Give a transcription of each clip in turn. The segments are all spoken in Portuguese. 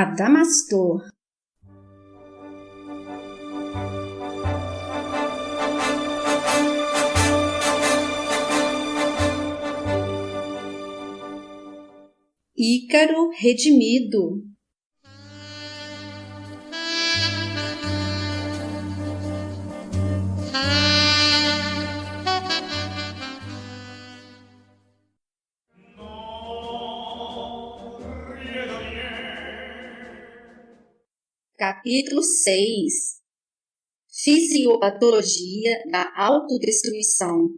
Adamastor. Ícaro redimido. Capítulo 6. Fisiopatologia da autodestruição.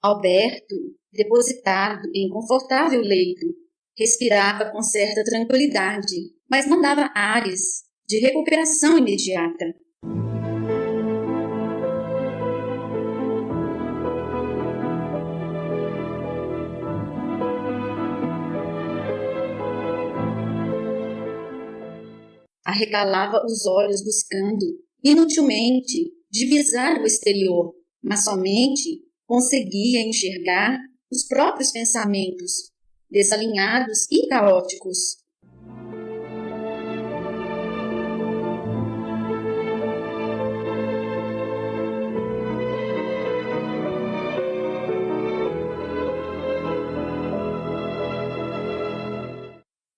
Alberto, depositado em confortável leito, respirava com certa tranquilidade, mas não dava ares de recuperação imediata. Arregalava os olhos buscando, inutilmente, divisar o exterior, mas somente conseguia enxergar os próprios pensamentos, desalinhados e caóticos.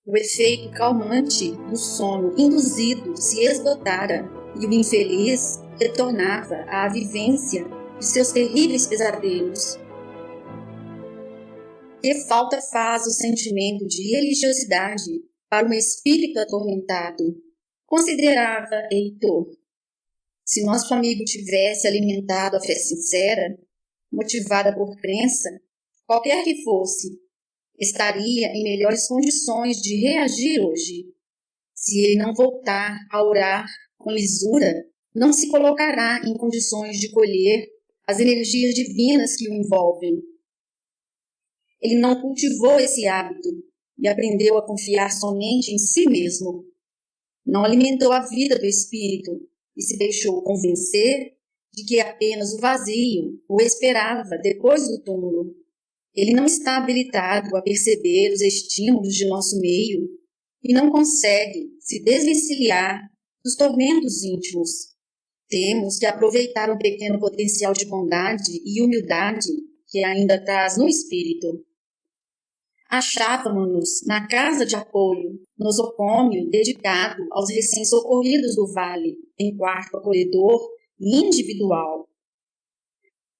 O efeito calmante do sono induzido se esgotara e o infeliz retornava à vivência de seus terríveis pesadelos. Que falta faz o sentimento de religiosidade para um espírito atormentado? Considerava Heitor. Se nosso amigo tivesse alimentado a fé sincera, motivada por crença, qualquer que fosse, estaria em melhores condições de reagir hoje. Se ele não voltar a orar com lisura, não se colocará em condições de colher as energias divinas que o envolvem. Ele não cultivou esse hábito e aprendeu a confiar somente em si mesmo. Não alimentou a vida do espírito e se deixou convencer de que apenas o vazio o esperava depois do túmulo. Ele não está habilitado a perceber os estímulos de nosso meio e não consegue se desvencilhar dos tormentos íntimos. Temos que aproveitar um pequeno potencial de bondade e humildade que ainda traz no espírito. Achávamos-nos na casa de apoio, nosocômio dedicado aos recém-socorridos do vale, em quarto acolhedor e individual.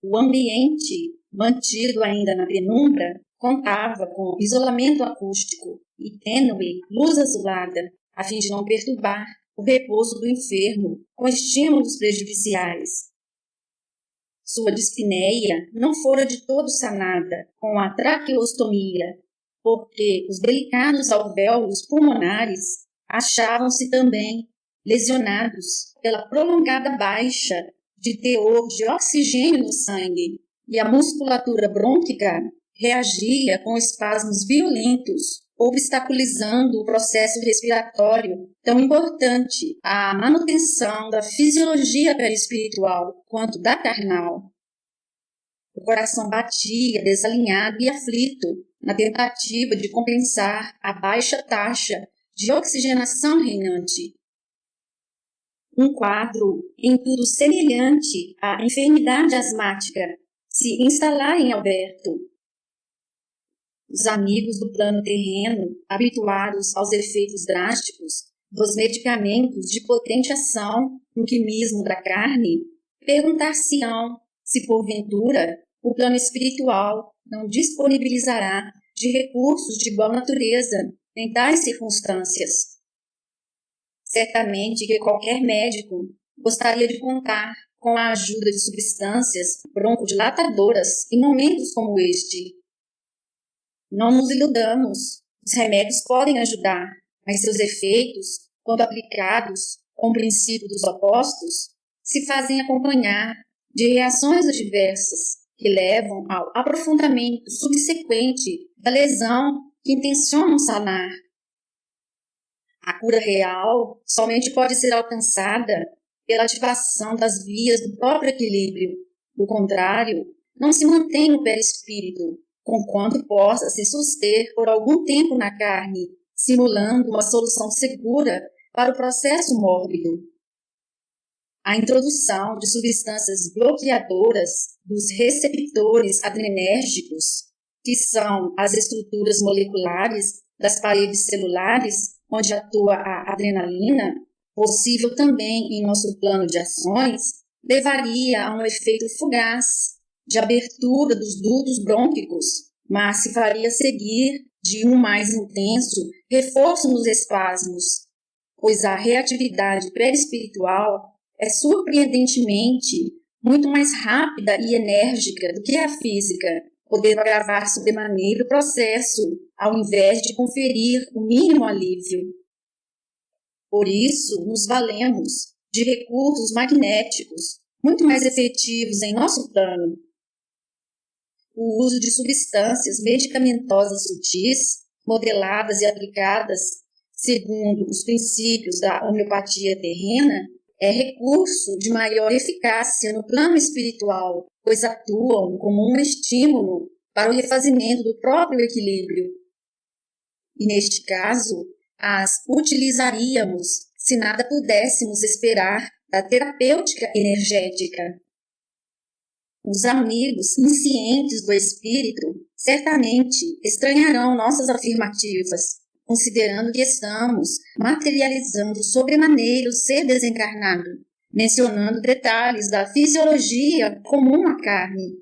O ambiente, mantido ainda na penumbra, contava com isolamento acústico e tênue luz azulada, a fim de não perturbar o repouso do enfermo com estímulos prejudiciais. Sua dispneia não fora de todo sanada com a traqueostomia, porque os delicados alvéolos pulmonares achavam-se também lesionados pela prolongada baixa de teor de oxigênio no sangue, e a musculatura brônquica reagia com espasmos violentos, obstaculizando o processo respiratório tão importante à manutenção da fisiologia perispiritual quanto da carnal. O coração batia desalinhado e aflito na tentativa de compensar a baixa taxa de oxigenação reinante. Um quadro em tudo semelhante à enfermidade asmática se instalara em Alberto. Os amigos do plano terreno, habituados aos efeitos drásticos dos medicamentos de potente ação no quimismo da carne, perguntar-se-ão se, porventura, o plano espiritual não disponibilizará de recursos de igual natureza em tais circunstâncias. Certamente que qualquer médico gostaria de contar com a ajuda de substâncias broncodilatadoras em momentos como este. Não nos iludamos, os remédios podem ajudar, mas seus efeitos, quando aplicados com o princípio dos opostos, se fazem acompanhar de reações adversas que levam ao aprofundamento subsequente da lesão que intencionam sanar. A cura real somente pode ser alcançada pela ativação das vias do próprio equilíbrio Do contrário, não se mantém no perispírito, conquanto possa se suster por algum tempo na carne, simulando uma solução segura para o processo mórbido. A introdução de substâncias bloqueadoras dos receptores adrenérgicos, que são as estruturas moleculares das paredes celulares, onde atua a adrenalina, possível também em nosso plano de ações, levaria a um efeito fugaz de abertura dos dutos brônquicos, mas se faria seguir de um mais intenso reforço nos espasmos, pois a reatividade perispiritual é surpreendentemente muito mais rápida e enérgica do que a física, podendo agravar sobremaneira o processo, ao invés de conferir o mínimo alívio. Por isso, nos valemos de recursos magnéticos muito mais efetivos em nosso plano. O uso de substâncias medicamentosas sutis, modeladas e aplicadas segundo os princípios da homeopatia terrena, é recurso de maior eficácia no plano espiritual, pois atuam como um estímulo para o refazimento do próprio equilíbrio. E neste caso, as utilizaríamos se nada pudéssemos esperar da terapêutica energética. Os amigos inscientes do espírito certamente estranharão nossas afirmativas, considerando que estamos materializando sobremaneira o ser desencarnado, mencionando detalhes da fisiologia comum à carne.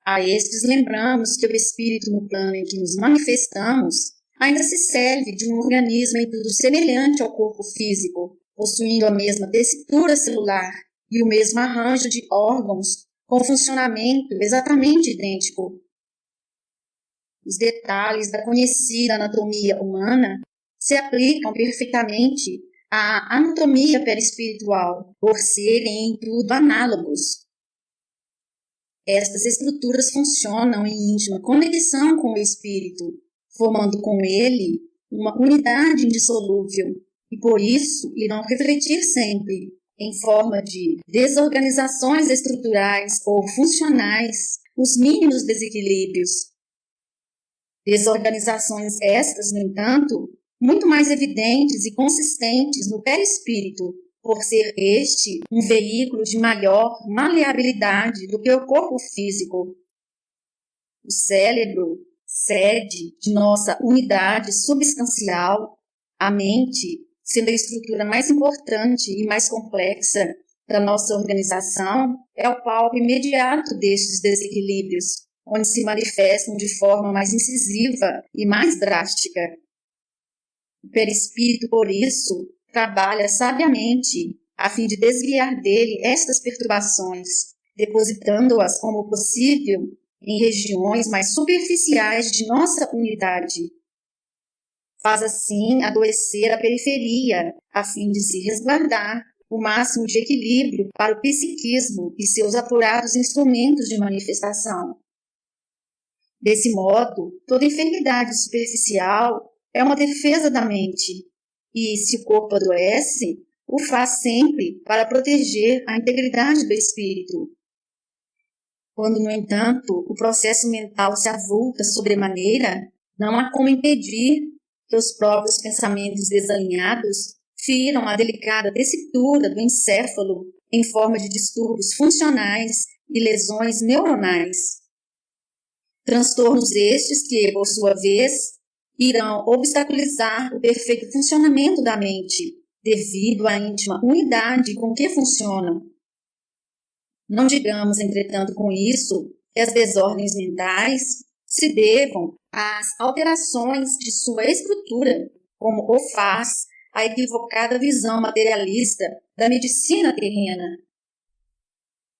A estes lembramos que o espírito no plano em que nos manifestamos ainda se serve de um organismo em tudo semelhante ao corpo físico, possuindo a mesma tessitura celular e o mesmo arranjo de órgãos com funcionamento exatamente idêntico. Os detalhes da conhecida anatomia humana se aplicam perfeitamente à anatomia perispiritual, por serem em tudo análogos. Estas estruturas funcionam em íntima conexão com o espírito, formando com ele uma unidade indissolúvel, e por isso irão refletir sempre, em forma de desorganizações estruturais ou funcionais, os mínimos desequilíbrios. Desorganizações estas, no entanto, muito mais evidentes e consistentes no perispírito, por ser este um veículo de maior maleabilidade do que o corpo físico. O cérebro, sede de nossa unidade substancial, a mente, sendo a estrutura mais importante e mais complexa da nossa organização, é o palco imediato destes desequilíbrios, onde se manifestam de forma mais incisiva e mais drástica. O perispírito, por isso, trabalha sabiamente a fim de desviar dele estas perturbações, depositando-as como possível em regiões mais superficiais de nossa unidade. Faz assim adoecer a periferia, a fim de se resguardar o máximo de equilíbrio para o psiquismo e seus apurados instrumentos de manifestação. Desse modo, toda enfermidade superficial é uma defesa da mente, e, se o corpo adoece, o faz sempre para proteger a integridade do espírito. Quando, no entanto, o processo mental se avulta sobremaneira, não há como impedir que os próprios pensamentos desalinhados firam a delicada tessitura do encéfalo em forma de distúrbios funcionais e lesões neuronais. Transtornos estes que, por sua vez, irão obstaculizar o perfeito funcionamento da mente, devido à íntima unidade com que funcionam. Não digamos, entretanto, com isso, que as desordens mentais se devam às alterações de sua estrutura, como o faz a equivocada visão materialista da medicina terrena.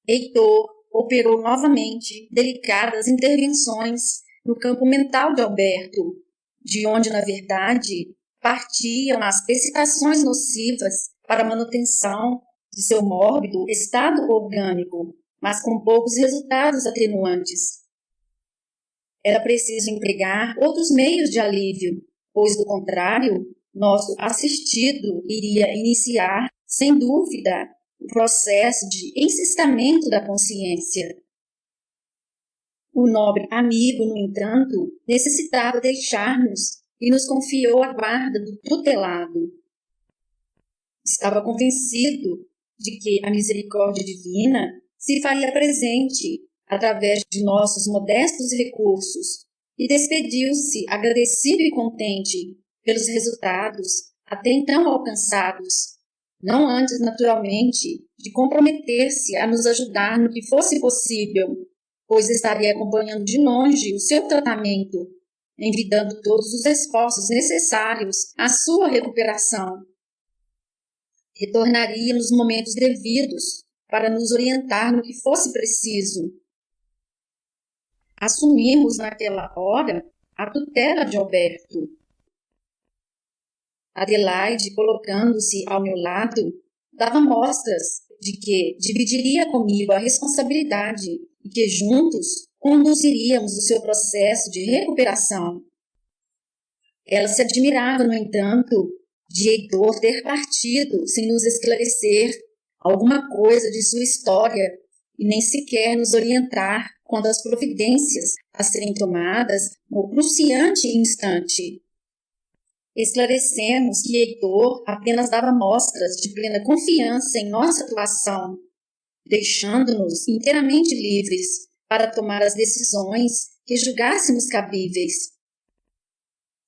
Heitor operou novamente delicadas intervenções no campo mental de Alberto, de onde, na verdade, partiam as precipitações nocivas para a manutenção de seu mórbido estado orgânico, mas com poucos resultados atenuantes. Era preciso empregar outros meios de alívio, pois, do contrário, nosso assistido iria iniciar, sem dúvida, o processo de encestamento da consciência. O nobre amigo, no entanto, necessitava deixar-nos e nos confiou a guarda do tutelado. Estava convencido de que a misericórdia divina se faria presente através de nossos modestos recursos e despediu-se agradecido e contente pelos resultados até então alcançados, não antes, naturalmente, de comprometer-se a nos ajudar no que fosse possível, pois estaria acompanhando de longe o seu tratamento, envidando todos os esforços necessários à sua recuperação. Retornaria nos momentos devidos para nos orientar no que fosse preciso. Assumimos naquela hora a tutela de Alberto. Adelaide, colocando-se ao meu lado, dava mostras de que dividiria comigo a responsabilidade e que juntos conduziríamos o seu processo de recuperação. Ela se admirava, no entanto, de Heitor ter partido sem nos esclarecer alguma coisa de sua história e nem sequer nos orientar quanto às providências a serem tomadas no cruciante instante. Esclarecemos que Heitor apenas dava mostras de plena confiança em nossa atuação, deixando-nos inteiramente livres para tomar as decisões que julgássemos cabíveis.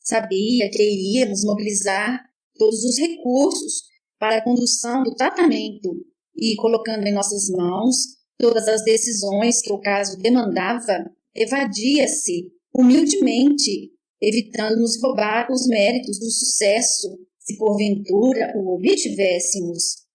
Sabia que iríamos mobilizar todos os recursos para a condução do tratamento e, colocando em nossas mãos todas as decisões que o caso demandava, evadia-se humildemente, evitando-nos roubar os méritos do sucesso, se porventura o obtivéssemos.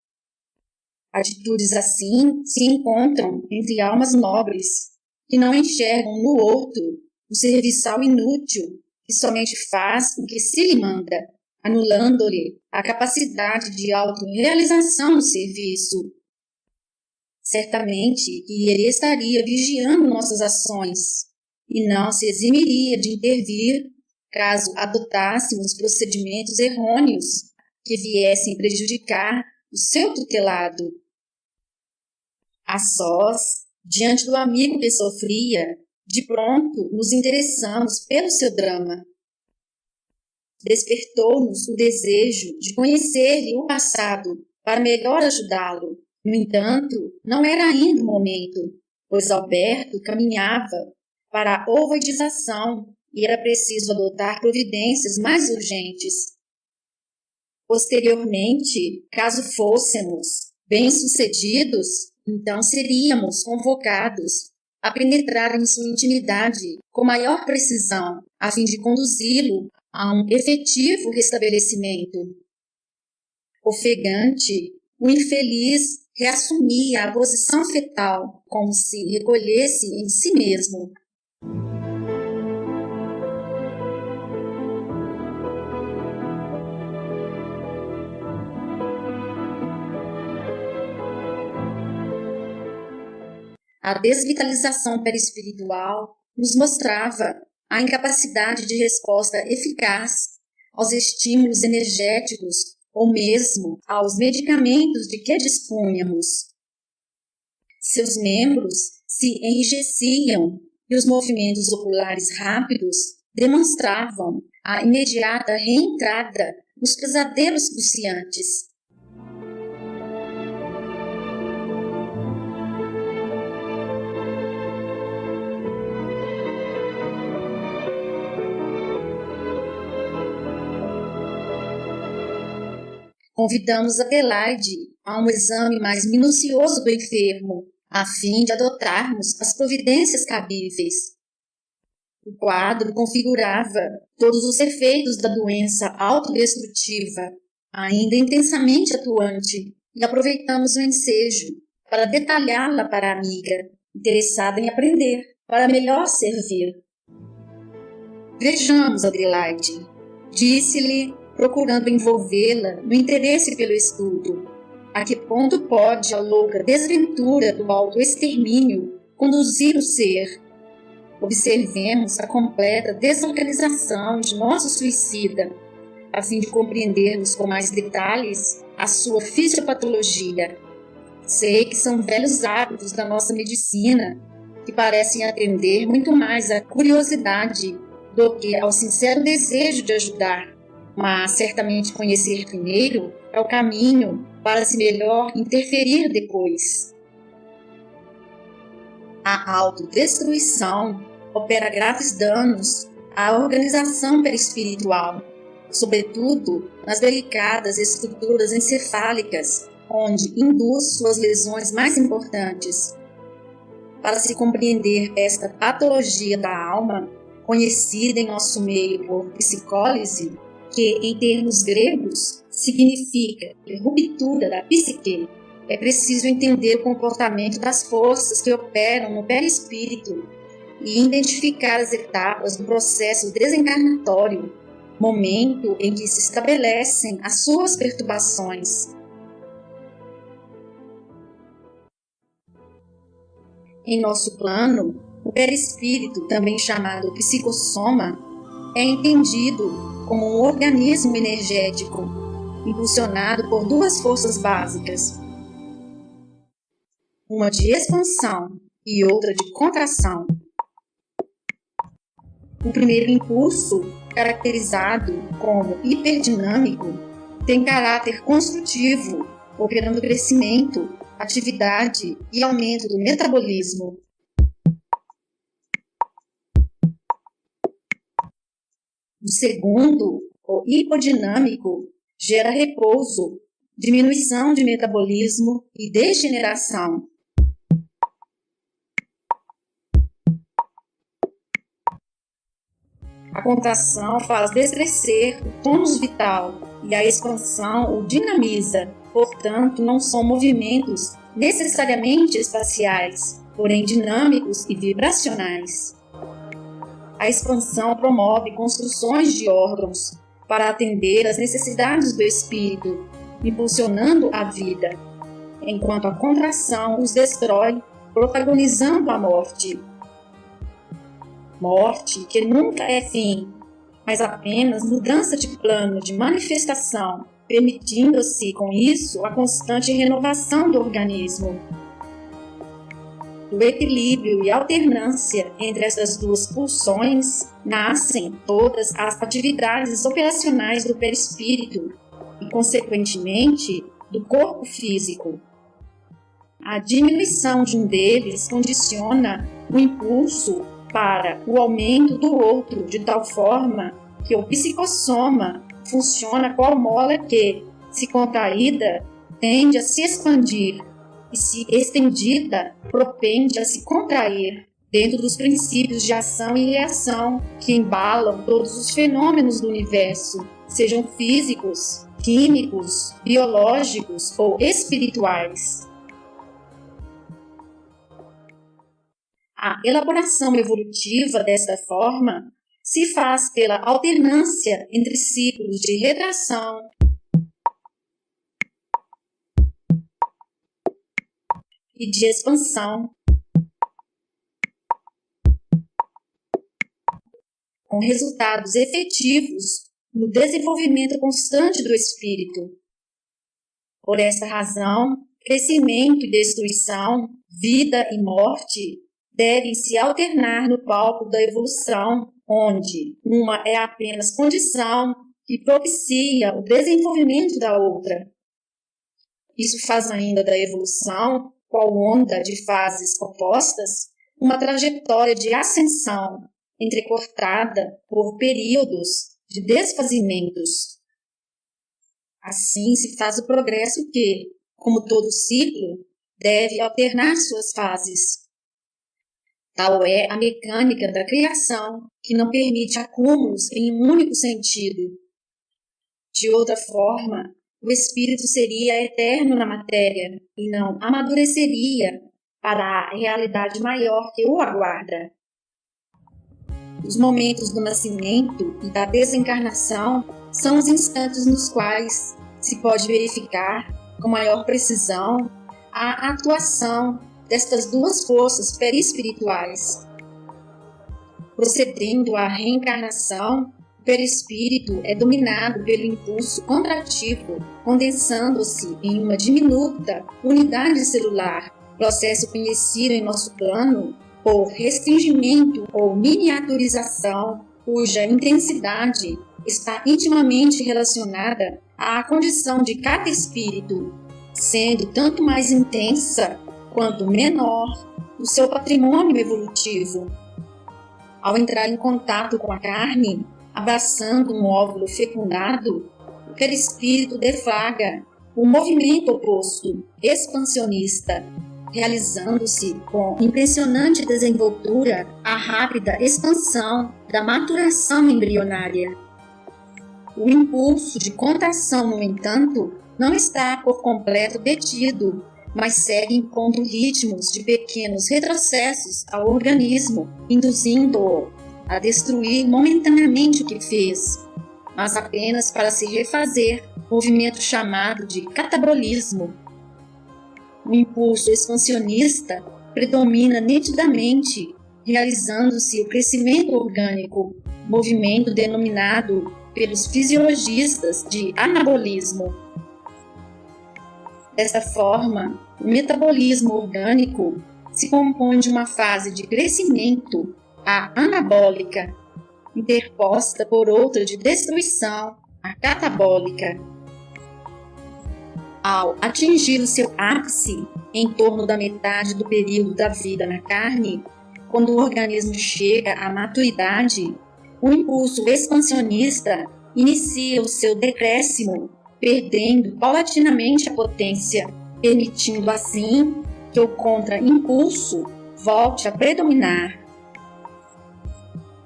Atitudes assim se encontram entre almas nobres, que não enxergam no outro o serviçal inútil, que somente faz o que se lhe manda, anulando-lhe a capacidade de autorrealização no serviço. Certamente que ele estaria vigiando nossas ações e não se eximiria de intervir caso adotássemos procedimentos errôneos que viessem prejudicar o seu tutelado. A sós, diante do amigo que sofria, de pronto nos interessamos pelo seu drama. Despertou-nos o desejo de conhecer-lhe o passado para melhor ajudá-lo. No entanto, não era ainda o momento, pois Alberto caminhava para a ovoidização e era preciso adotar providências mais urgentes. Posteriormente, caso fôssemos bem-sucedidos, então seríamos convocados a penetrar em sua intimidade com maior precisão, a fim de conduzi-lo a um efetivo restabelecimento. Ofegante, o infeliz reassumia a posição fetal, como se recolhesse em si mesmo. A desvitalização perispiritual nos mostrava a incapacidade de resposta eficaz aos estímulos energéticos ou mesmo aos medicamentos de que dispunhamos. Seus membros se enrijeciam e os movimentos oculares rápidos demonstravam a imediata reentrada nos pesadelos cruciantes. Convidamos Adelaide a um exame mais minucioso do enfermo, a fim de adotarmos as providências cabíveis. O quadro configurava todos os efeitos da doença autodestrutiva, ainda intensamente atuante, e aproveitamos o ensejo para detalhá-la para a amiga, interessada em aprender, para melhor servir. Vejamos, Adelaide, disse-lhe, procurando envolvê-la no interesse pelo estudo. A que ponto pode a louca desventura do autoextermínio conduzir o ser? Observemos a completa desorganização de nosso suicida, a fim de compreendermos com mais detalhes a sua fisiopatologia. Sei que são velhos hábitos da nossa medicina que parecem atender muito mais à curiosidade do que ao sincero desejo de ajudar, mas certamente conhecer primeiro é o caminho para se melhor interferir depois. A autodestruição opera graves danos à organização perispiritual, sobretudo nas delicadas estruturas encefálicas, onde induz suas lesões mais importantes. Para se compreender esta patologia da alma, conhecida em nosso meio por psicólise, que em termos gregos significa ruptura da psique, é preciso entender o comportamento das forças que operam no perispírito e identificar as etapas do processo desencarnatório, momento em que se estabelecem as suas perturbações. Em nosso plano, o perispírito, também chamado psicossoma, é entendido como um organismo energético, impulsionado por duas forças básicas, uma de expansão e outra de contração. O primeiro impulso, caracterizado como hiperdinâmico, tem caráter construtivo, operando crescimento, atividade e aumento do metabolismo. O segundo, o hipodinâmico, gera repouso, diminuição de metabolismo e degeneração. A contração faz descrescer o tônus vital e a expansão o dinamiza. Portanto, não são movimentos necessariamente espaciais, porém dinâmicos e vibracionais. A expansão promove construções de órgãos para atender às necessidades do espírito, impulsionando a vida, enquanto a contração os destrói, protagonizando a morte. Morte que nunca é fim, mas apenas mudança de plano de manifestação, permitindo-se com isso a constante renovação do organismo. Do equilíbrio e alternância entre essas duas pulsões nascem todas as atividades operacionais do perispírito e, consequentemente, do corpo físico. A diminuição de um deles condiciona o impulso para o aumento do outro, de tal forma que o psicossoma funciona qual mola que, se contraída, tende a se expandir e, se estendida, propende a se contrair, dentro dos princípios de ação e reação que embalam todos os fenômenos do universo, sejam físicos, químicos, biológicos ou espirituais. A elaboração evolutiva desta forma se faz pela alternância entre ciclos de retração e de expansão, com resultados efetivos no desenvolvimento constante do espírito. Por esta razão, crescimento e destruição, vida e morte devem se alternar no palco da evolução, onde uma é apenas condição que propicia o desenvolvimento da outra. Isso faz ainda da evolução, qual onda de fases opostas, uma trajetória de ascensão, entrecortada por períodos de desfazimentos. Assim se faz o progresso que, como todo ciclo, deve alternar suas fases. Tal é a mecânica da criação, que não permite acúmulos em um único sentido. De outra forma, o espírito seria eterno na matéria e não amadureceria para a realidade maior que o aguarda. Os momentos do nascimento e da desencarnação são os instantes nos quais se pode verificar com maior precisão a atuação destas duas forças perispirituais. Procedendo à reencarnação, O perispírito é dominado pelo impulso contrativo, condensando-se em uma diminuta unidade celular, processo conhecido em nosso plano por restringimento ou miniaturização, cuja intensidade está intimamente relacionada à condição de cada espírito, sendo tanto mais intensa quanto menor o seu patrimônio evolutivo. Ao entrar em contato com a carne, abraçando um óvulo fecundado, o perispírito deflagra o movimento oposto, expansionista, realizando-se com impressionante desenvoltura a rápida expansão da maturação embrionária. O impulso de contração, no entanto, não está por completo detido, mas segue impondo ritmos de pequenos retrocessos ao organismo, induzindo-o a destruir momentaneamente o que fez, mas apenas para se refazer, movimento chamado de catabolismo. O impulso expansionista predomina nitidamente, realizando-se o crescimento orgânico, movimento denominado pelos fisiologistas de anabolismo. Desta forma, o metabolismo orgânico se compõe de uma fase de crescimento, a anabólica, interposta por outra de destruição, a catabólica. Ao atingir o seu ápice, em torno da metade do período da vida na carne, quando o organismo chega à maturidade, o impulso expansionista inicia o seu decréscimo, perdendo paulatinamente a potência, permitindo assim que o contra-impulso volte a predominar.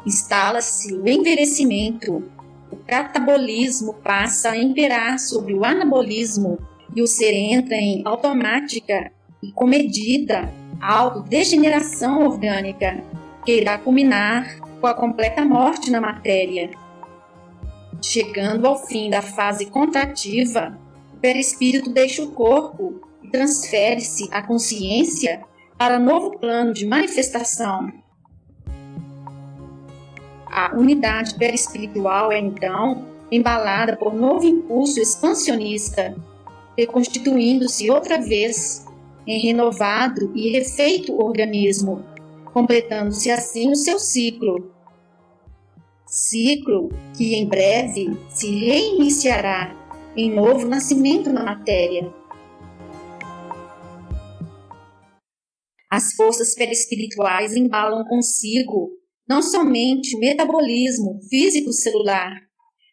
Instala-se o envelhecimento, o catabolismo passa a imperar sobre o anabolismo e o ser entra em automática e comedida autodegeneração orgânica, que irá culminar com a completa morte na matéria. Chegando ao fim da fase contrativa, o perispírito deixa o corpo e transfere-se a consciência para novo plano de manifestação. A unidade perispiritual é, então, embalada por novo impulso expansionista, reconstituindo-se outra vez em renovado e refeito organismo, completando-se assim o seu ciclo. Ciclo que em breve se reiniciará em novo nascimento na matéria. As forças perispirituais embalam consigo não somente o metabolismo físico-celular,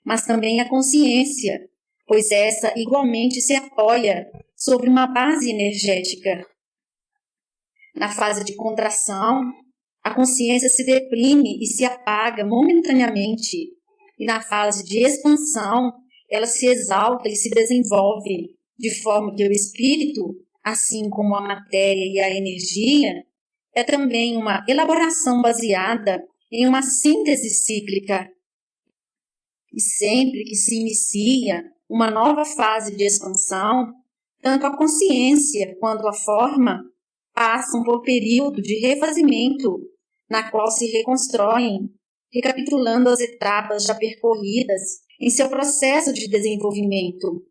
mas também a consciência, pois essa igualmente se apoia sobre uma base energética. Na fase de contração, a consciência se deprime e se apaga momentaneamente, e na fase de expansão, ela se exalta e se desenvolve, de forma que o espírito, assim como a matéria e a energia, é também uma elaboração baseada em uma síntese cíclica. E sempre que se inicia uma nova fase de expansão, tanto a consciência quanto a forma passam por período de refazimento, na qual se reconstroem, recapitulando as etapas já percorridas em seu processo de desenvolvimento.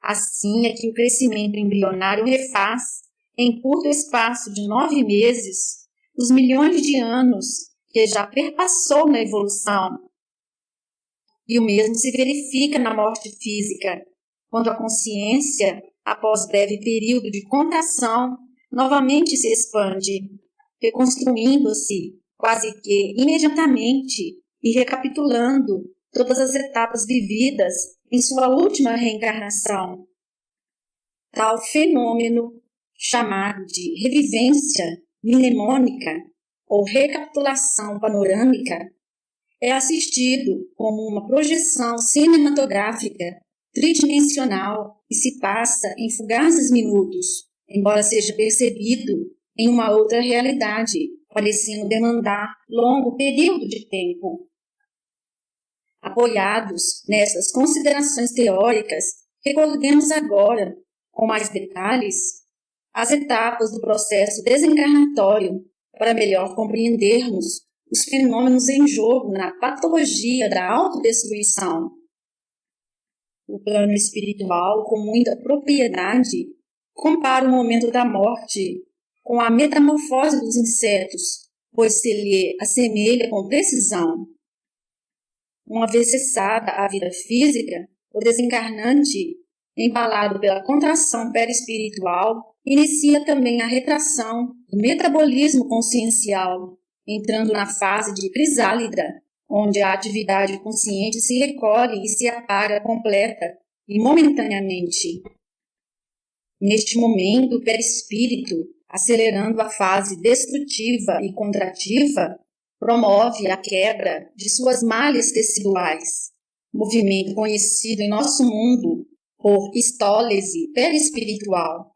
Assim é que o crescimento embrionário refaz, em curto espaço de 9 meses, os milhões de anos que já perpassou na evolução. E o mesmo se verifica na morte física, quando a consciência, após breve período de contração, novamente se expande, reconstruindo-se quase que imediatamente e recapitulando todas as etapas vividas em sua última reencarnação. Tal fenômeno, chamado de revivência mnemônica ou recapitulação panorâmica, é assistido como uma projeção cinematográfica tridimensional e se passa em fugazes minutos, embora seja percebido em uma outra realidade, parecendo demandar longo período de tempo. Apoiados nessas considerações teóricas, recordemos agora, com mais detalhes, as etapas do processo desencarnatório para melhor compreendermos os fenômenos em jogo na patologia da autodestruição. O plano espiritual, com muita propriedade, compara o momento da morte com a metamorfose dos insetos, pois se lhe assemelha com precisão. Uma vez cessada a vida física, o desencarnante, embalado pela contração perispiritual, inicia também a retração do metabolismo consciencial, entrando na fase de crisálida, onde a atividade consciente se recolhe e se apaga completa e momentaneamente. Neste momento, o perispírito, acelerando a fase destrutiva e contrativa, promove a quebra de suas malhas teciduais, movimento conhecido em nosso mundo por histólise perispiritual.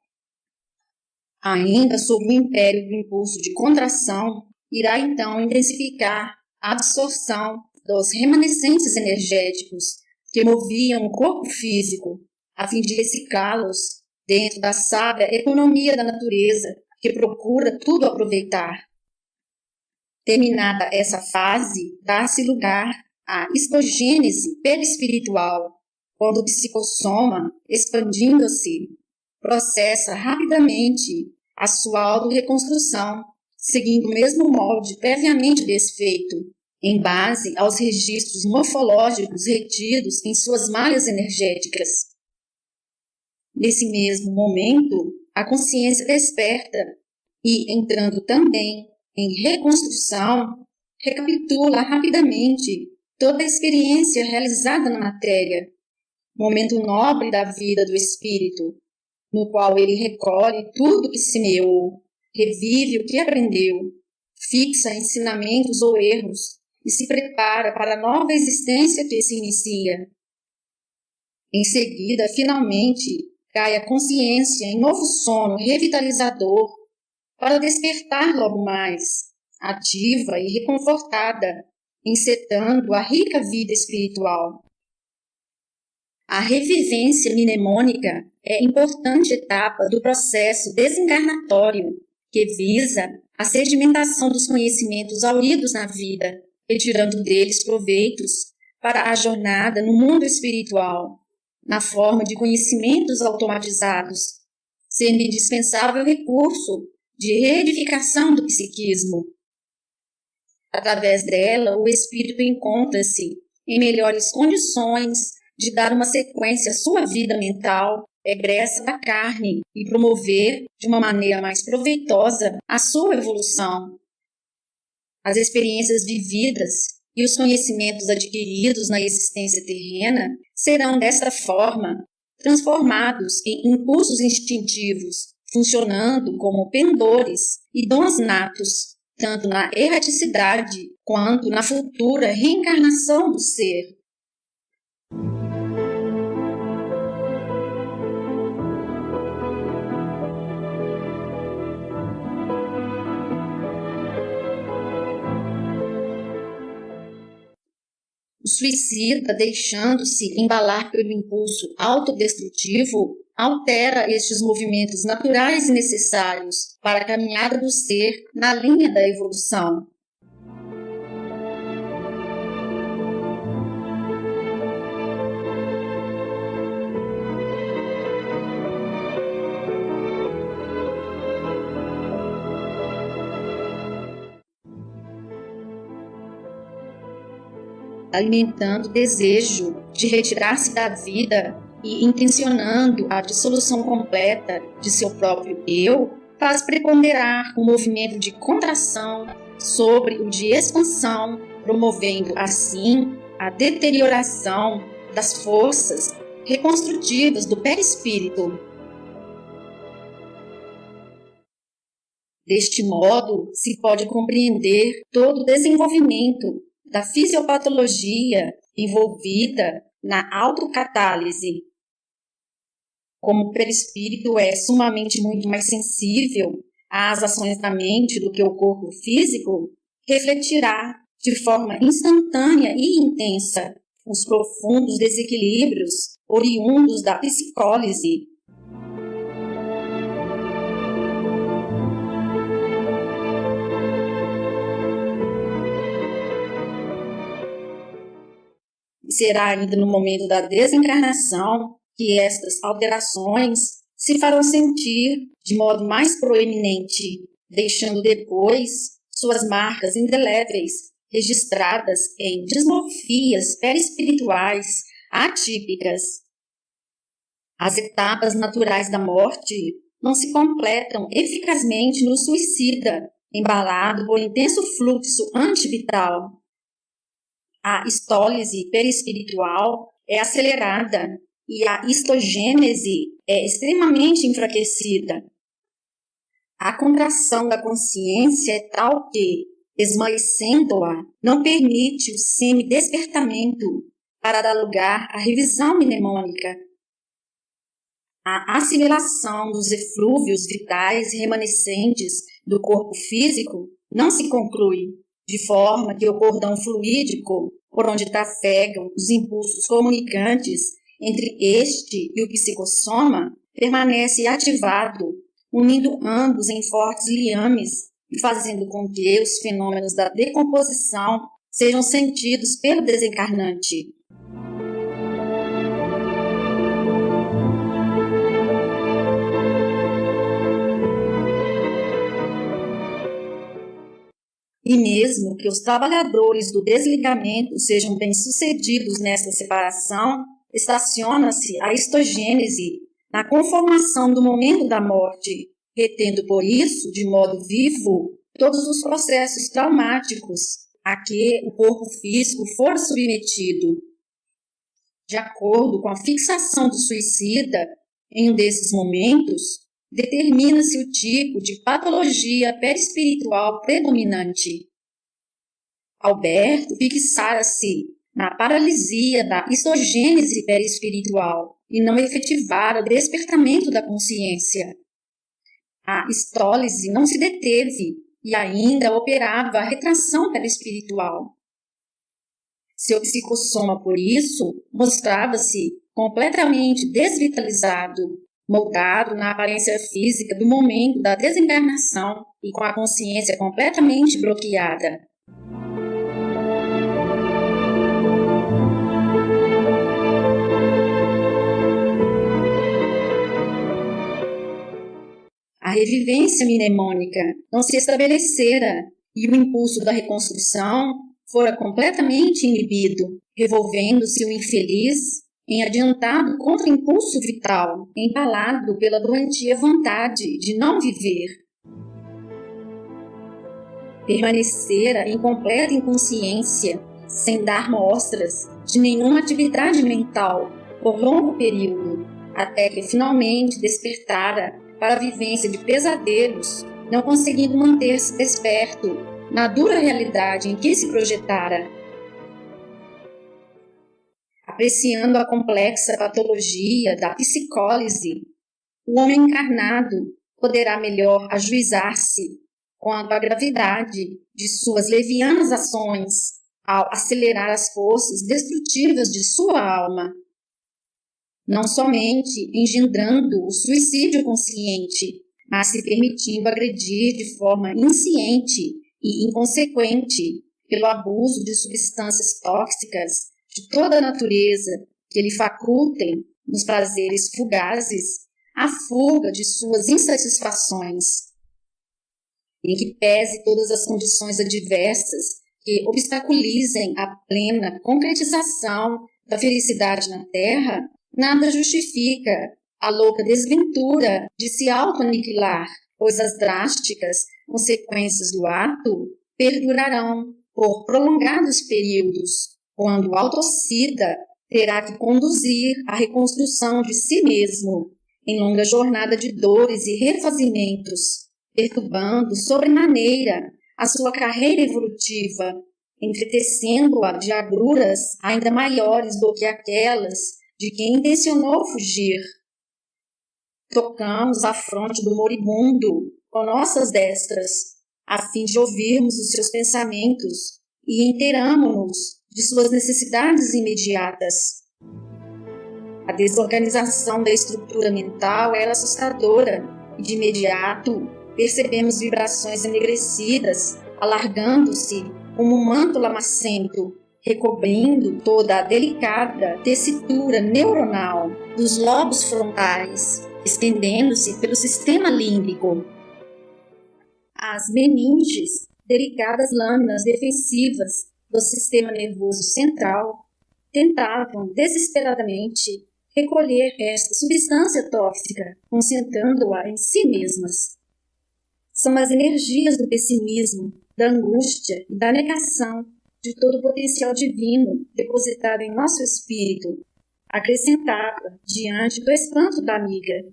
Ainda sob o império do impulso de contração, irá então intensificar a absorção dos remanescentes energéticos que moviam o corpo físico, a fim de reciclá-los dentro da sábia economia da natureza, que procura tudo aproveitar. Terminada essa fase, dá-se lugar à histogênese perispiritual, quando o psicossoma, expandindo-se, processa rapidamente a sua autorreconstrução, seguindo o mesmo molde previamente desfeito, em base aos registros morfológicos retidos em suas malhas energéticas. Nesse mesmo momento, a consciência desperta e, entrando também em reconstrução, recapitula rapidamente toda a experiência realizada na matéria, momento nobre da vida do espírito, no qual ele recolhe tudo que semeou, revive o que aprendeu, fixa ensinamentos ou erros e se prepara para a nova existência que se inicia. Em seguida, finalmente, cai a consciência em novo sono revitalizador para despertar logo mais, ativa e reconfortada, encetando a rica vida espiritual. A revivência mnemônica é importante etapa do processo desencarnatório, que visa a sedimentação dos conhecimentos hauridos na vida, retirando deles proveitos para a jornada no mundo espiritual, na forma de conhecimentos automatizados, sendo indispensável recurso de reedificação do psiquismo. Através dela, o espírito encontra-se em melhores condições de dar uma sequência à sua vida mental, egressa da carne, e promover, de uma maneira mais proveitosa, a sua evolução. As experiências vividas e os conhecimentos adquiridos na existência terrena serão, desta forma, transformados em impulsos instintivos, funcionando como pendores e dons natos, tanto na erraticidade quanto na futura reencarnação do ser. O suicida, deixando-se embalar pelo impulso autodestrutivo, altera estes movimentos naturais e necessários para a caminhada do ser na linha da evolução. Alimentando o desejo de retirar-se da vida e intencionando a dissolução completa de seu próprio eu, faz preponderar o movimento de contração sobre o de expansão, promovendo assim a deterioração das forças reconstrutivas do perispírito. Deste modo, se pode compreender todo o desenvolvimento da fisiopatologia envolvida na autocatálise. Como o perispírito é sumamente muito mais sensível às ações da mente do que o corpo físico, refletirá de forma instantânea e intensa os profundos desequilíbrios oriundos da psicólise. será ainda no momento da desencarnação que estas alterações se farão sentir de modo mais proeminente, deixando depois suas marcas indeléveis registradas em dismorfias perispirituais atípicas. As etapas naturais da morte não se completam eficazmente no suicida, embalado por intenso fluxo antivital. A histólise perispiritual é acelerada e a histogênese é extremamente enfraquecida. A contração da consciência é tal que, esmaecendo-a, não permite o semi-despertamento para dar lugar à revisão mnemônica. A assimilação dos eflúvios vitais remanescentes do corpo físico não se conclui, de forma que o cordão fluídico, por onde trafegam os impulsos comunicantes entre este e o psicossoma, permanece ativado, unindo ambos em fortes liames e fazendo com que os fenômenos da decomposição sejam sentidos pelo desencarnante. E mesmo que os trabalhadores do desligamento sejam bem-sucedidos nessa separação, estaciona-se a histogênese na conformação do momento da morte, retendo por isso, de modo vivo, todos os processos traumáticos a que o corpo físico for submetido. De acordo com a fixação do suicida, em um desses momentos, determina-se o tipo de patologia perispiritual predominante. Alberto fixara-se na paralisia da histogênese perispiritual e não efetivara o despertamento da consciência. A histólise não se deteve e ainda operava a retração perispiritual. Seu psicossoma, por isso, mostrava-se completamente desvitalizado, moldado na aparência física do momento da desencarnação e com a consciência completamente bloqueada. A revivência mnemônica não se estabelecera e o impulso da reconstrução fora completamente inibido, revolvendo-se o infeliz em adiantado contra-impulso vital, embalado pela doentia vontade de não viver. Permanecera em completa inconsciência, sem dar mostras de nenhuma atividade mental por longo período, até que finalmente despertara para a vivência de pesadelos, não conseguindo manter-se desperto na dura realidade em que se projetara. Apreciando a complexa patologia da psicólise, o homem encarnado poderá melhor ajuizar-se quanto à gravidade de suas levianas ações ao acelerar as forças destrutivas de sua alma, não somente engendrando o suicídio consciente, mas se permitindo agredir de forma insciente e inconsequente pelo abuso de substâncias tóxicas de toda a natureza que lhe facultem, nos prazeres fugazes, a fuga de suas insatisfações, em que pese todas as condições adversas que obstaculizem a plena concretização da felicidade na Terra, nada justifica a louca desventura de se auto-aniquilar, pois as drásticas consequências do ato perdurarão por prolongados períodos, quando o autocida terá que conduzir a reconstrução de si mesmo em longa jornada de dores e refazimentos, perturbando sobremaneira a sua carreira evolutiva, entretecendo-a de agruras ainda maiores do que aquelas de quem intencionou fugir. Tocamos a fronte do moribundo com nossas destras, a fim de ouvirmos os seus pensamentos e inteiramo-nos de suas necessidades imediatas. A desorganização da estrutura mental é assustadora e, de imediato, percebemos vibrações enegrecidas alargando-se como um manto lamacento recobrindo toda a delicada tessitura neuronal dos lobos frontais, estendendo-se pelo sistema límbico. As meninges, delicadas lâminas defensivas do sistema nervoso central, tentavam desesperadamente recolher esta substância tóxica, concentrando-a em si mesmas. São as energias do pessimismo, da angústia e da negação de todo o potencial divino depositado em nosso espírito, acrescentava diante do espanto da amiga.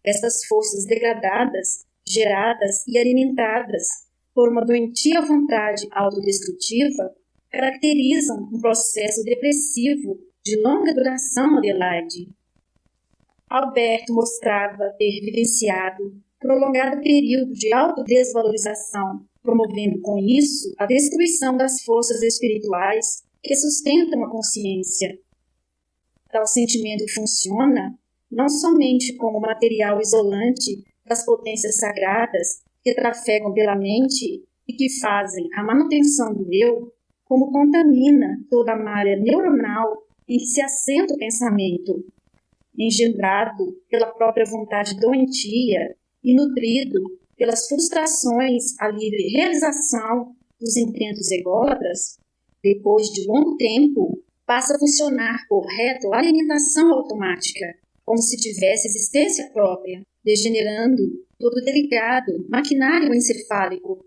Estas forças degradadas, geradas e alimentadas por uma doentia vontade autodestrutiva, caracterizam um processo depressivo de longa duração, Adelaide. Alberto mostrava ter vivenciado prolongado período de autodesvalorização, promovendo com isso a destruição das forças espirituais que sustentam a consciência. Tal sentimento funciona não somente como material isolante das potências sagradas que trafegam pela mente e que fazem a manutenção do eu, como contamina toda a malha neuronal em que se assenta o pensamento, engendrado pela própria vontade doentia e nutrido pelas frustrações à livre realização dos intentos ególatras, depois de longo tempo, passa a funcionar por retroalimentação automática, como se tivesse existência própria, degenerando todo o delicado maquinário encefálico.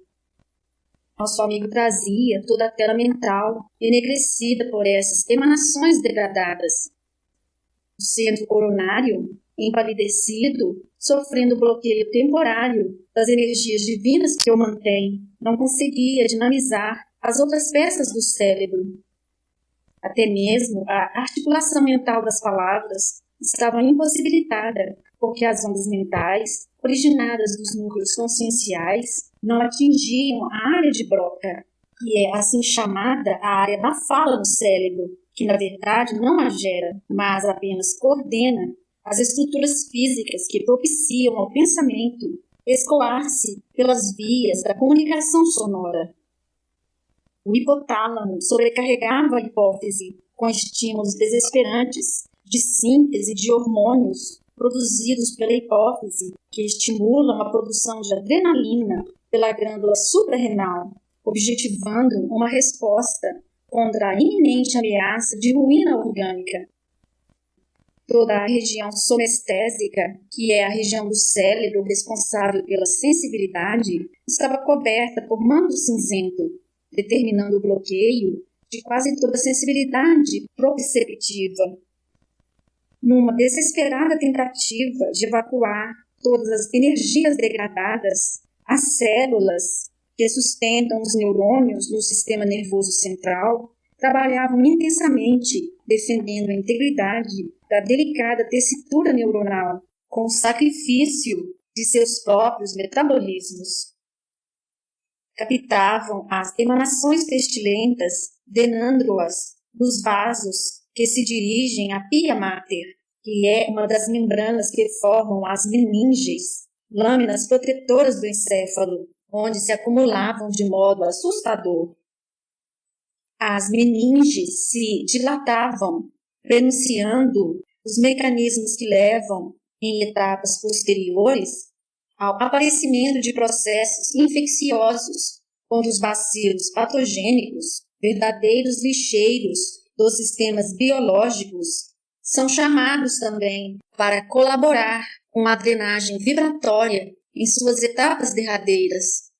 Nosso amigo trazia toda a tela mental enegrecida por essas emanações degradadas. O centro coronário, empalidecido, sofrendo bloqueio temporário das energias divinas que o mantém, não conseguia dinamizar as outras peças do cérebro. Até mesmo a articulação mental das palavras estava impossibilitada, porque as ondas mentais, originadas dos núcleos conscienciais, não atingiam a área de Broca, que é assim chamada a área da fala do cérebro, que na verdade não a gera, mas apenas coordena as estruturas físicas que propiciam ao pensamento escoar-se pelas vias da comunicação sonora. O hipotálamo sobrecarregava a hipófise com estímulos desesperantes de síntese de hormônios produzidos pela hipófise, que estimulam a produção de adrenalina pela glândula suprarrenal, objetivando uma resposta contra a iminente ameaça de ruína orgânica. Toda a região somestésica, que é a região do cérebro responsável pela sensibilidade, estava coberta por manto cinzento, determinando o bloqueio de quase toda a sensibilidade proprioceptiva. Numa desesperada tentativa de evacuar todas as energias degradadas, as células que sustentam os neurônios no sistema nervoso central trabalhavam intensamente, defendendo a integridade da delicada tessitura neuronal, com o sacrifício de seus próprios metabolismos. Captavam as emanações pestilentas, denandro-as dos vasos que se dirigem à pia mater, que é uma das membranas que formam as meninges, lâminas protetoras do encéfalo, onde se acumulavam de modo assustador. As meninges se dilatavam, prenunciando os mecanismos que levam, em etapas posteriores, ao aparecimento de processos infecciosos, onde os bacilos patogênicos, verdadeiros lixeiros dos sistemas biológicos, são chamados também para colaborar com a drenagem vibratória em suas etapas derradeiras.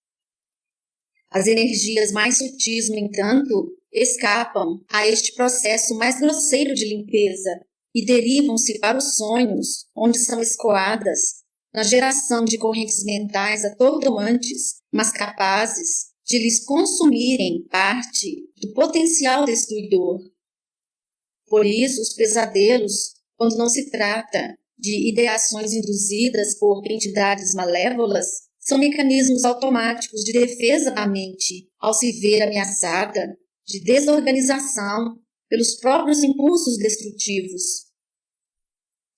As energias mais sutis, no entanto, escapam a este processo mais grosseiro de limpeza e derivam-se para os sonhos, onde são escoadas na geração de correntes mentais atordoantes, mas capazes de lhes consumirem parte do potencial destruidor. Por isso, os pesadelos, quando não se trata de ideações induzidas por entidades malévolas, são mecanismos automáticos de defesa da mente ao se ver ameaçada de desorganização pelos próprios impulsos destrutivos.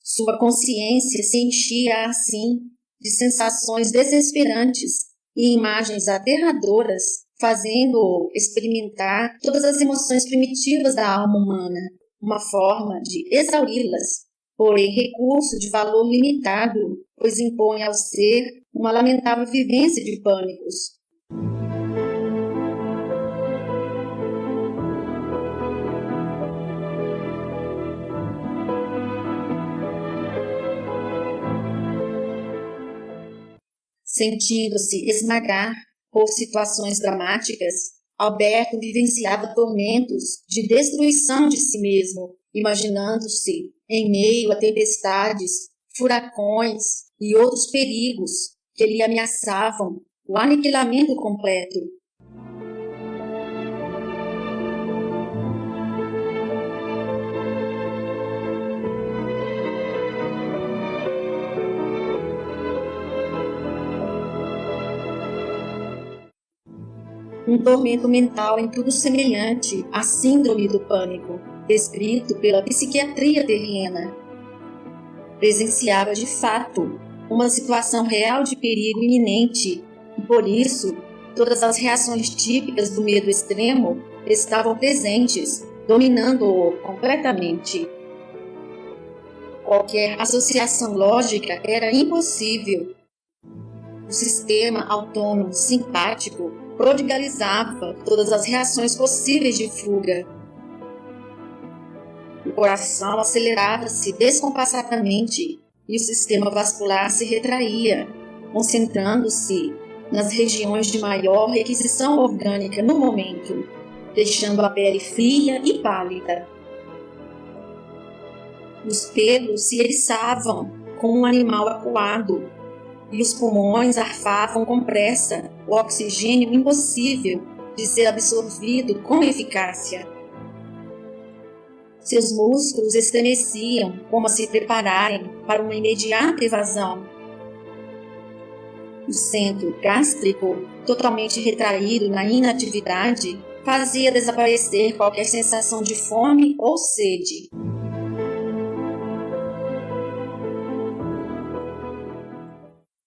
Sua consciência se enchia, assim, de sensações desesperantes e imagens aterradoras, fazendo-o experimentar todas as emoções primitivas da alma humana, uma forma de exauri-las, porém recurso de valor limitado, pois impõe ao ser uma lamentável vivência de pânicos. Sentindo-se esmagar por situações dramáticas, Alberto vivenciava tormentos de destruição de si mesmo, imaginando-se em meio a tempestades, furacões e outros perigos que lhe ameaçavam o aniquilamento completo. Um tormento mental em tudo semelhante à síndrome do pânico, descrito pela psiquiatria terrena. Presenciava de fato uma situação real de perigo iminente e, por isso, todas as reações típicas do medo extremo estavam presentes, dominando-o completamente. Qualquer associação lógica era impossível. O sistema autônomo simpático prodigalizava todas as reações possíveis de fuga. O coração acelerava-se descompassadamente e o sistema vascular se retraía, concentrando-se nas regiões de maior requisição orgânica no momento, deixando a pele fria e pálida. Os pelos se eriçavam como um animal acuado, e os pulmões arfavam com pressa o oxigênio impossível de ser absorvido com eficácia. Seus músculos estremeciam como a se prepararem para uma imediata evasão. O centro gástrico, totalmente retraído na inatividade, fazia desaparecer qualquer sensação de fome ou sede.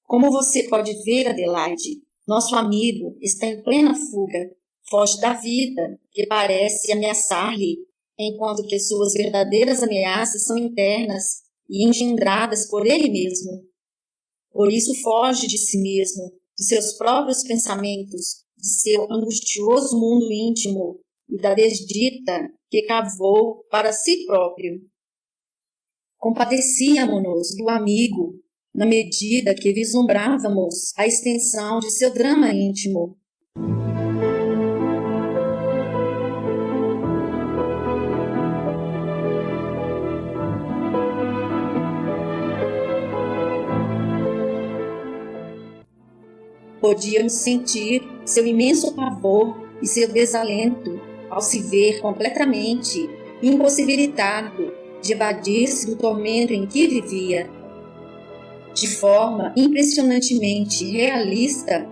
Como você pode ver, Adelaide, nosso amigo está em plena fuga, foge da vida, que parece ameaçar-lhe, enquanto que suas verdadeiras ameaças são internas e engendradas por ele mesmo. Por isso foge de si mesmo, de seus próprios pensamentos, de seu angustioso mundo íntimo e da desdita que cavou para si próprio. Compadecíamos-nos do amigo, na medida que vislumbrávamos a extensão de seu drama íntimo. Podíamos sentir seu imenso pavor e seu desalento ao se ver completamente impossibilitado de evadir-se do tormento em que vivia. De forma impressionantemente realista,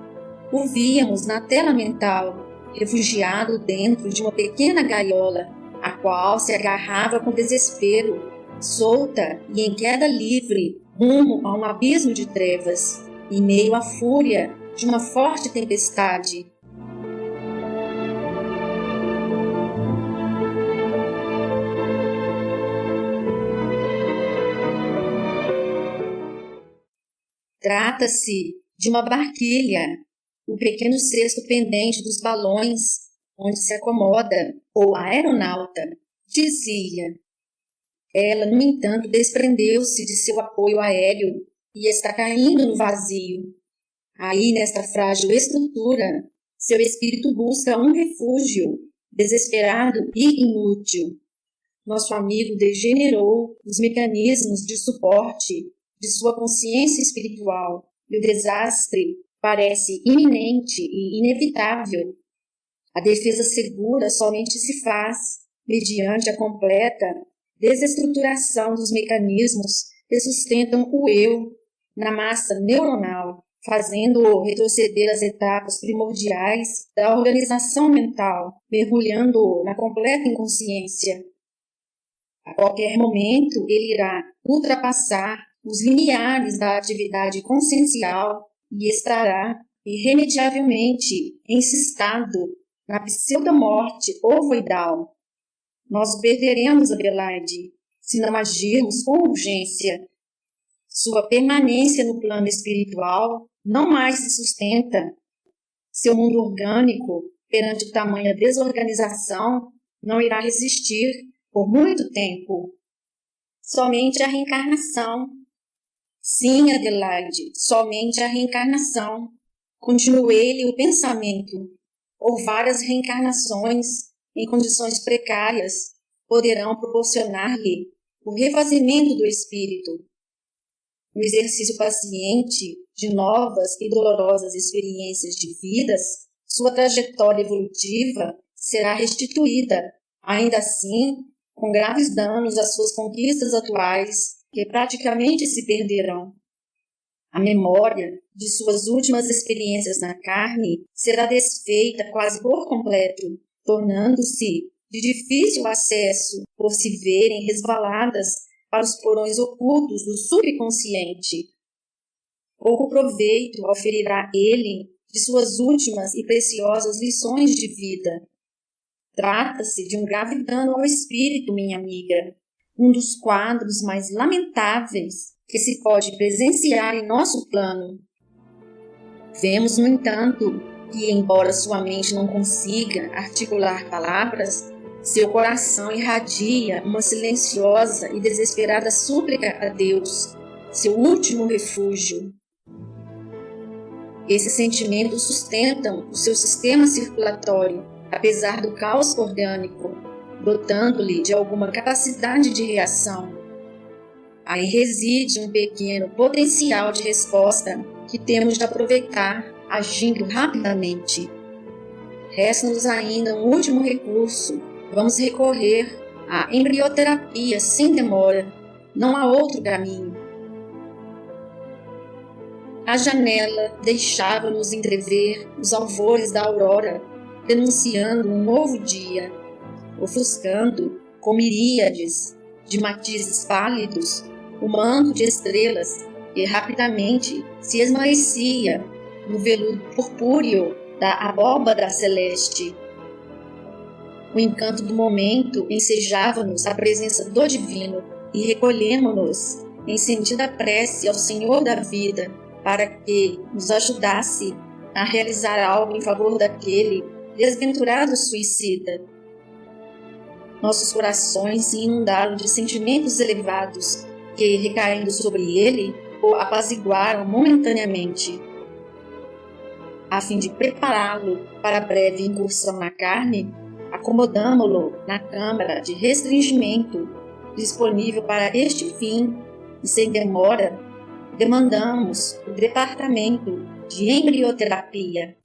o víamos na tela mental, refugiado dentro de uma pequena gaiola, a qual se agarrava com desespero, solta e em queda livre, rumo a um abismo de trevas, em meio à fúria de uma forte tempestade. Trata-se de uma barquilha, o pequeno cesto pendente dos balões, onde se acomoda o aeronauta, dizia. Ela, no entanto, desprendeu-se de seu apoio aéreo e está caindo no vazio. Aí, nesta frágil estrutura, seu espírito busca um refúgio, desesperado e inútil. Nosso amigo degenerou os mecanismos de suporte de sua consciência espiritual, e o desastre parece iminente e inevitável. A defesa segura somente se faz mediante a completa desestruturação dos mecanismos que sustentam o eu na massa neuronal, fazendo-o retroceder às etapas primordiais da organização mental, mergulhando-o na completa inconsciência. A qualquer momento, ele irá ultrapassar os limiares da atividade consciencial e estará irremediavelmente em esse estado, na pseudo-morte ovoidal. Nós o perderemos, Adelaide, se não agirmos com urgência. Sua permanência no plano espiritual não mais se sustenta. Seu mundo orgânico, perante tamanha desorganização, não irá resistir por muito tempo. Somente a reencarnação. Sim, Adelaide, somente a reencarnação. Continuei-lhe o pensamento. Ou várias reencarnações, em condições precárias, poderão proporcionar-lhe o refazimento do espírito. O exercício paciente de novas e dolorosas experiências de vidas, sua trajetória evolutiva será restituída, ainda assim, com graves danos às suas conquistas atuais, que praticamente se perderão. A memória de suas últimas experiências na carne será desfeita quase por completo, tornando-se de difícil acesso por se verem resvaladas para os porões ocultos do subconsciente. Pouco proveito oferirá ele de suas últimas e preciosas lições de vida. Trata-se de um grave dano ao espírito, minha amiga, um dos quadros mais lamentáveis que se pode presenciar em nosso plano. Vemos, no entanto, que, embora sua mente não consiga articular palavras, seu coração irradia uma silenciosa e desesperada súplica a Deus, seu último refúgio. Esses sentimentos sustentam o seu sistema circulatório, apesar do caos orgânico, dotando-lhe de alguma capacidade de reação. Aí reside um pequeno potencial de resposta que temos de aproveitar, agindo rapidamente. Resta-nos ainda um último recurso. Vamos recorrer à embrioterapia sem demora. Não há outro caminho. A janela deixava-nos entrever os alvores da aurora, denunciando um novo dia, ofuscando, com miríades de matizes pálidos, o manto de estrelas que rapidamente se esmaecia no veludo purpúreo da abóbada celeste. O encanto do momento ensejava-nos a presença do divino e recolhemos-nos em sentida prece ao Senhor da vida para que nos ajudasse a realizar algo em favor daquele desventurado suicida. Nossos corações se inundaram de sentimentos elevados que, recaindo sobre ele, o apaziguaram momentaneamente. A fim de prepará-lo para a breve incursão na carne, acomodamo-lo na câmara de restringimento disponível para este fim e, sem demora, demandamos o departamento de embrioterapia.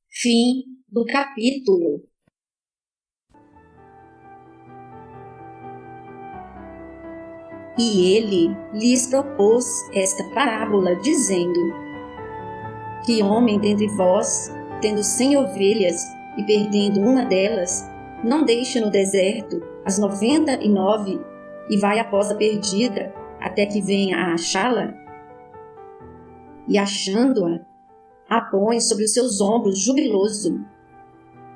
Fim do capítulo. E ele lhes propôs esta parábola, dizendo: Que homem dentre vós, tendo 100 ovelhas e perdendo uma delas, não deixa no deserto as 99 e vai após a perdida até que venha a achá-la? E achando-a, a põe sobre os seus ombros jubiloso.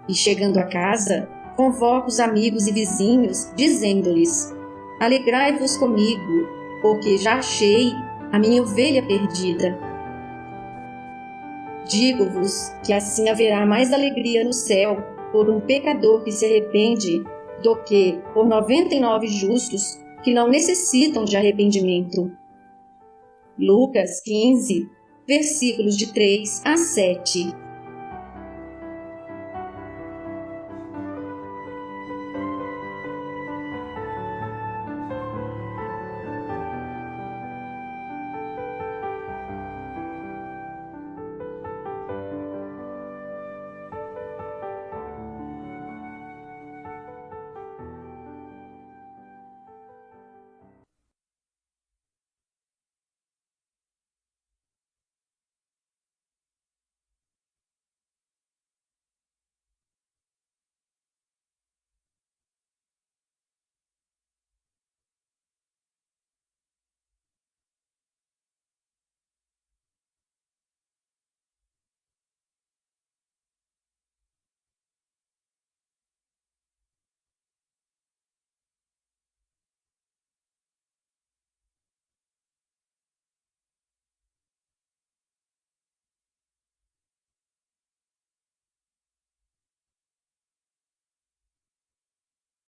E chegando a casa, convoca os amigos e vizinhos, dizendo-lhes: Alegrai-vos comigo, porque já achei a minha ovelha perdida. Digo-vos que assim haverá mais alegria no céu por um pecador que se arrepende do que por 99 justos que não necessitam de arrependimento. Lucas 15, versículos de 3 a 7.